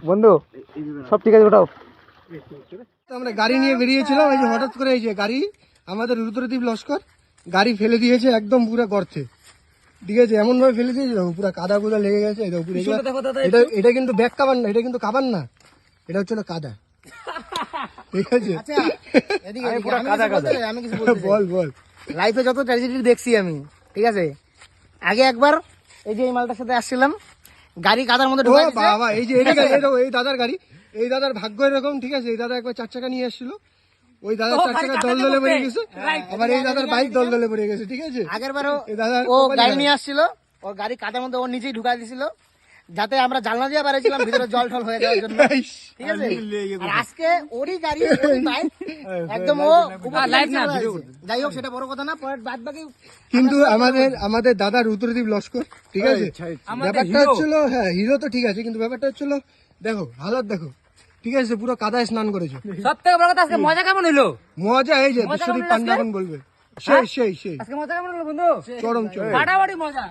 বন্ধু সব ঠিক আছে, ওটাও। আমরা গাড়ি নিয়ে বেরিয়েছিলাম, এই যে হঠাৎ করে এই যে গাড়ি আমাদের রুদ্রদ্বীপ লস্কর গাড়ি ফেলে দিয়েছে একদম পুরো গর্তে। ঠিক আছে, এমন ভাবে ফেলে দিয়েছে দেখো পুরো কাদা কুদা লেগে গেছে। এটা এটা কিন্তু ব্যাগ কাবার না, এটা কিন্তু কাবার না, এটা হচ্ছে কাদা। ঠিক আছে, বল বল। লাইফে যত ট্র্যাজেডি দেখছি আমি, ঠিক আছে, আগে একবার এই যে এই মালটার সাথে আসছিলাম, গাড়ি কাদার মধ্যে ঢুকাই দিয়েছে। বাবা এই যে এই দাদার গাড়ি, এই দাদার ভাগ্য এরকম। ঠিক আছে, এই দাদা একবার 4 চাকা নিয়ে এসেছিল, ওই দাদার 4 চাকা দলদলে পড়ে গেছে, আবার এই দাদার বাইক দলদলে পড়ে গেছে। ঠিক আছে, আগের বারও এই দাদার ও গাড়ি নিয়ে আসছিল, ও গাড়ি কাদার মধ্যে ও নিজেই ঢুকাই দিয়েছিল, যাতে আমরা জানলা দিয়ে বেরিয়েছিলাম ভিতরে জল টল হয়ে যাওয়ার জন্য। ঠিক আছে, আর আজকে ওরই গাড়ি ওরই বাইক একদম ও লাইভ না ভিডিও করতে। যাই হোক সেটা বড় কথা না, পরের বাদ বাকি। কিন্তু আমাদের দাদা রুদ্রদ্বীপ লস্কর, ঠিক আছে, ব্যাপারটা হচ্ছিল, হ্যাঁ হিরো তো ঠিক আছে, কিন্তু ব্যাপারটা হচ্ছিল দেখো হালত দেখো। ঠিক আছে, পুরো কাদায় স্নান করেছো। সবথেকে বড় কথা, আজকে মজা কেমন হলো? মজা এই যে বিশ্বদীপ পান্ডা এখন বলবে, সেই সেই সেই আজকে মজা কেমন হলো বন্ধু? চরম চরম ফাটাফাটি মজা।